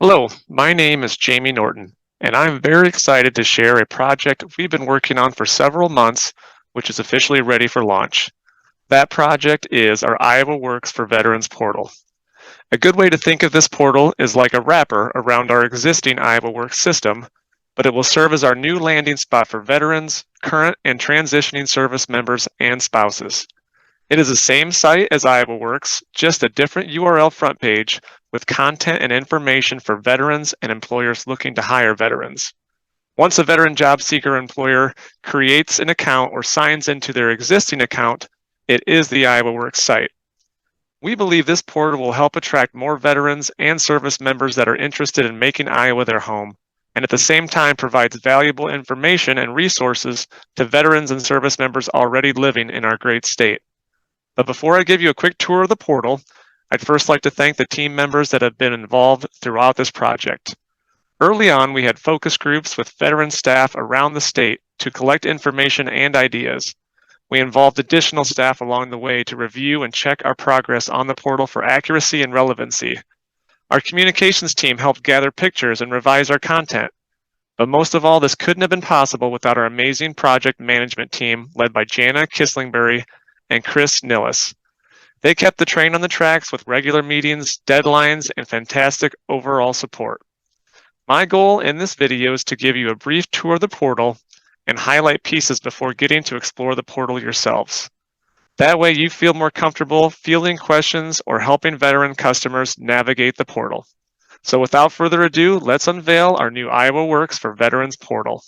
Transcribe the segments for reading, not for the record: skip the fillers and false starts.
Hello, my name is Jamie Norton, and I'm very excited to share a project we've been working on for several months, which is officially ready for launch. That project is our IowaWORKS for Veterans portal. A good way to think of this portal is like a wrapper around our existing IowaWORKS system, but it will serve as our new landing spot for veterans, current and transitioning service members, and spouses. It is the same site as IowaWORKS, just a different URL front page with content and information for veterans and employers looking to hire veterans. Once a veteran job seeker employer creates an account or signs into their existing account, it is the IowaWORKS site. We believe this portal will help attract more veterans and service members that are interested in making Iowa their home, and at the same time provides valuable information and resources to veterans and service members already living in our great state. But before I give you a quick tour of the portal, I'd first like to thank the team members that have been involved throughout this project. Early on, we had focus groups with veteran staff around the state to collect information and ideas. We involved additional staff along the way to review and check our progress on the portal for accuracy and relevancy. Our communications team helped gather pictures and revise our content. But most of all, this couldn't have been possible without our amazing project management team led by Jana Kislingbury and Chris Nillis. They kept the train on the tracks with regular meetings, deadlines, and fantastic overall support. My goal in this video is to give you a brief tour of the portal and highlight pieces before getting to explore the portal yourselves. That way you feel more comfortable fielding questions or helping veteran customers navigate the portal. So without further ado, let's unveil our new IowaWORKS for Veterans portal.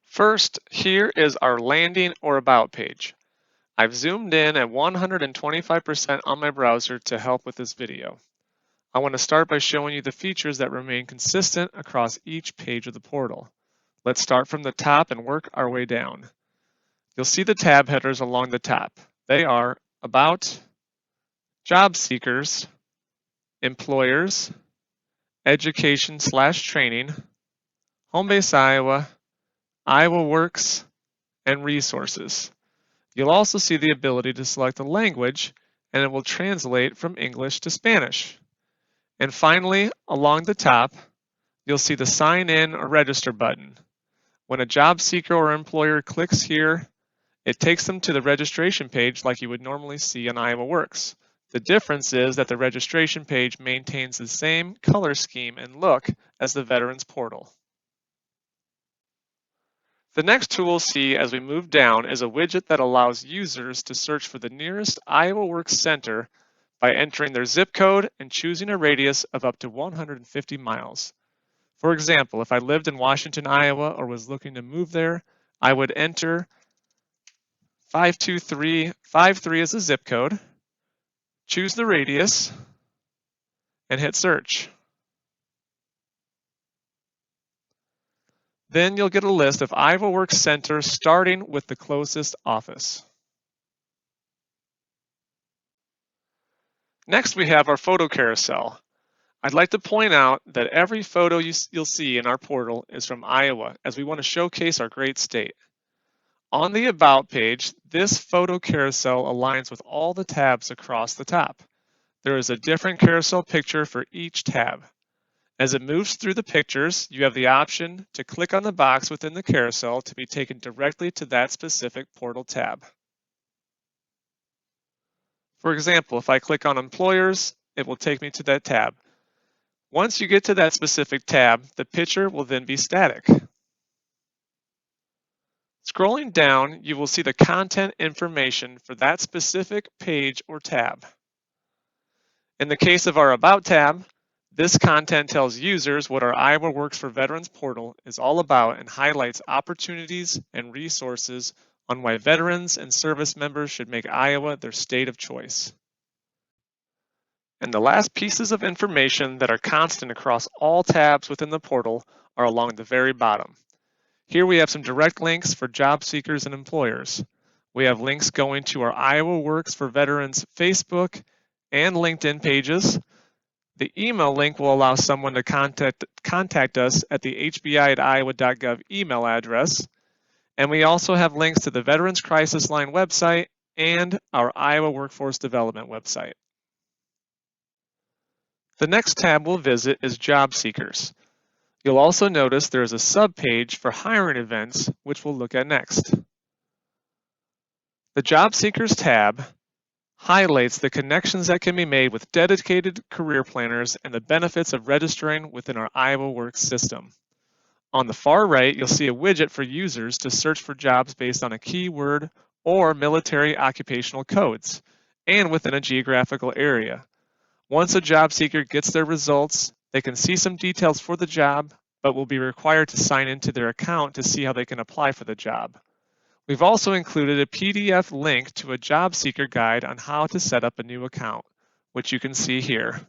First, here is our landing or about page. I've zoomed in at 125% on my browser to help with this video. I want to start by showing you the features that remain consistent across each page of the portal. Let's start from the top and work our way down. You'll see the tab headers along the top. They are About, Job Seekers, Employers, Education/Training, Homebase Iowa, IowaWORKS, and Resources. You'll also see the ability to select a language, and it will translate from English to Spanish. And finally, along the top, you'll see the Sign In or Register button. When a job seeker or employer clicks here, it takes them to the registration page like you would normally see on IowaWORKS. The difference is that the registration page maintains the same color scheme and look as the Veterans portal. The next tool we'll see as we move down is a widget that allows users to search for the nearest IowaWORKS center by entering their zip code and choosing a radius of up to 150 miles. For example, if I lived in Washington, Iowa, or was looking to move there, I would enter 52353 as a zip code, choose the radius, and hit search. Then you'll get a list of IowaWORKS centers starting with the closest office. Next, we have our photo carousel. I'd like to point out that every photo you'll see in our portal is from Iowa, as we want to showcase our great state. On the About page, this photo carousel aligns with all the tabs across the top. There is a different carousel picture for each tab. As it moves through the pictures, you have the option to click on the box within the carousel to be taken directly to that specific portal tab. For example, if I click on Employers, it will take me to that tab. Once you get to that specific tab, the picture will then be static. Scrolling down, you will see the content information for that specific page or tab. In the case of our About tab, this content tells users what our IowaWORKS for Veterans portal is all about and highlights opportunities and resources on why veterans and service members should make Iowa their state of choice. And the last pieces of information that are constant across all tabs within the portal are along the very bottom. Here we have some direct links for job seekers and employers. We have links going to our IowaWORKS for Veterans Facebook and LinkedIn pages. The email link will allow someone to contact us at the hbi@iowa.gov email address. And we also have links to the Veterans Crisis Line website and our Iowa Workforce Development website. The next tab we'll visit is Job Seekers. You'll also notice there is a subpage for hiring events, which we'll look at next. The Job Seekers tab highlights the connections that can be made with dedicated career planners and the benefits of registering within our IowaWORKS system. On the far right, you'll see a widget for users to search for jobs based on a keyword or military occupational codes, and within a geographical area. Once a job seeker gets their results, they can see some details for the job, but will be required to sign into their account to see how they can apply for the job. We've also included a PDF link to a job seeker guide on how to set up a new account, which you can see here.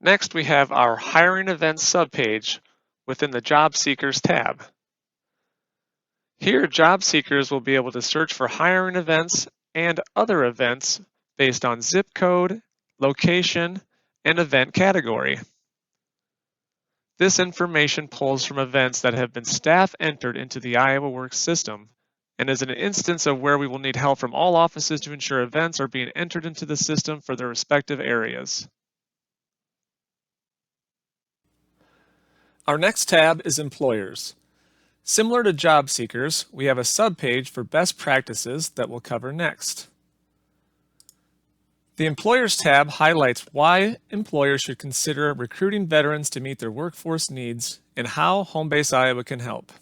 Next, we have our Hiring Events subpage within the Job Seekers tab. Here, job seekers will be able to search for hiring events and other events based on zip code, location, and event category. This information pulls from events that have been staff entered into the IowaWORKS system and is an instance of where we will need help from all offices to ensure events are being entered into the system for their respective areas. Our next tab is Employers. Similar to Job Seekers, we have a subpage for best practices that we'll cover next. The Employers tab highlights why employers should consider recruiting veterans to meet their workforce needs and how Homebase Iowa can help.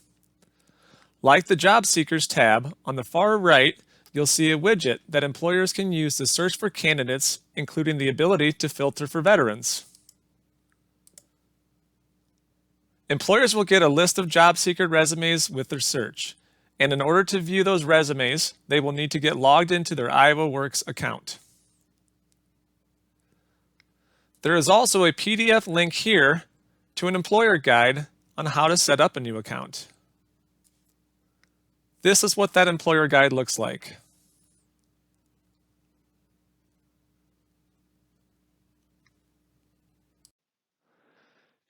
Like the Job Seekers tab, on the far right, you'll see a widget that employers can use to search for candidates, including the ability to filter for veterans. Employers will get a list of job seeker resumes with their search, and in order to view those resumes, they will need to get logged into their IowaWORKS account. There is also a PDF link here to an employer guide on how to set up a new account. This is what that employer guide looks like.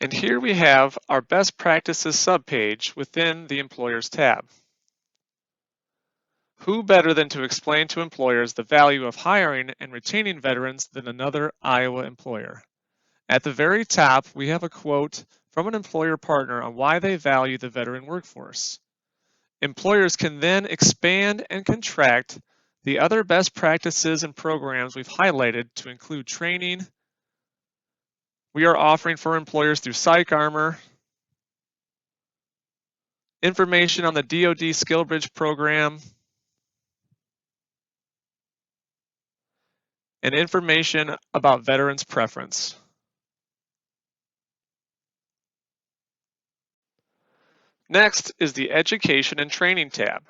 And here we have our best practices subpage within the Employers tab. Who better than to explain to employers the value of hiring and retaining veterans than another Iowa employer? At the very top, we have a quote from an employer partner on why they value the veteran workforce. Employers can then expand and contract the other best practices and programs we've highlighted to include training we are offering for employers through PsychArmor, information on the DoD SkillBridge program, and information about veterans preference. Next is the Education and Training tab,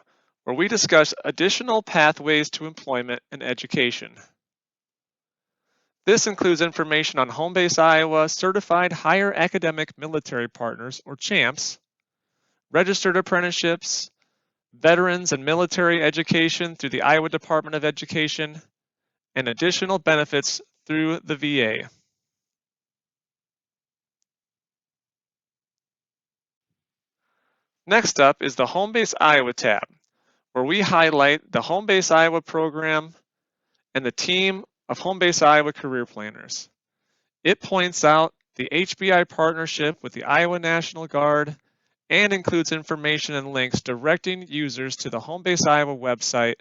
where we discuss additional pathways to employment and education. This includes information on Homebase Iowa Certified Higher Academic Military Partners, or CHAMPs, registered apprenticeships, veterans and military education through the Iowa Department of Education, and additional benefits through the VA. Next up is the Homebase Iowa tab, where we highlight the Homebase Iowa program and the team of Homebase Iowa career planners. It points out the HBI partnership with the Iowa National Guard and includes information and links directing users to the Homebase Iowa website,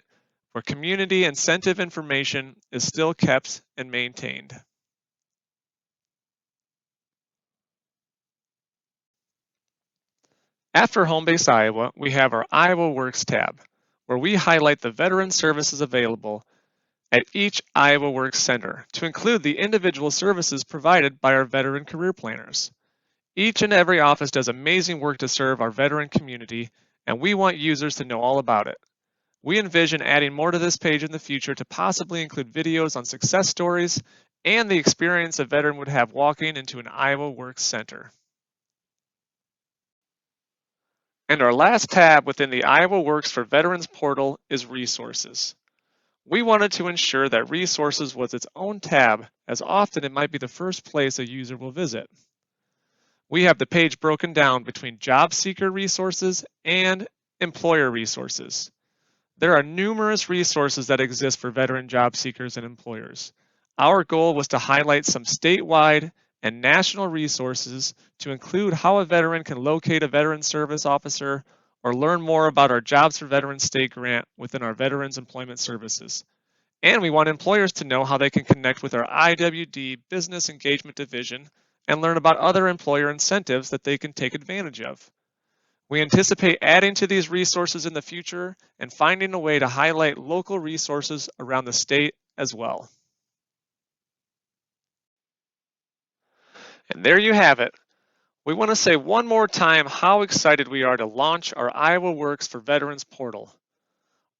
where community incentive information is still kept and maintained. After Homebase Iowa, we have our IowaWORKS tab, where we highlight the veteran services available at each IowaWORKS center to include the individual services provided by our veteran career planners. Each and every office does amazing work to serve our veteran community, and we want users to know all about it. We envision adding more to this page in the future to possibly include videos on success stories and the experience a veteran would have walking into an IowaWORKS center. And our last tab within the IowaWORKS for Veterans portal is Resources. We wanted to ensure that Resources was its own tab, as often it might be the first place a user will visit. We have the page broken down between job seeker resources and employer resources. There are numerous resources that exist for veteran job seekers and employers. Our goal was to highlight some statewide and national resources to include how a veteran can locate a veteran service officer or learn more about our Jobs for Veterans State grant within our Veterans Employment Services. And we want employers to know how they can connect with our IWD Business Engagement Division and learn about other employer incentives that they can take advantage of. We anticipate adding to these resources in the future and finding a way to highlight local resources around the state as well. And there you have it. We want to say one more time how excited we are to launch our IowaWORKS for Veterans portal.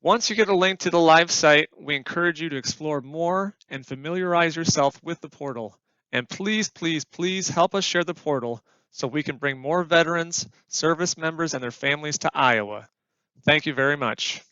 Once you get a link to the live site, we encourage you to explore more and familiarize yourself with the portal. And please, please, please help us share the portal so we can bring more veterans, service members, and their families to Iowa. Thank you very much.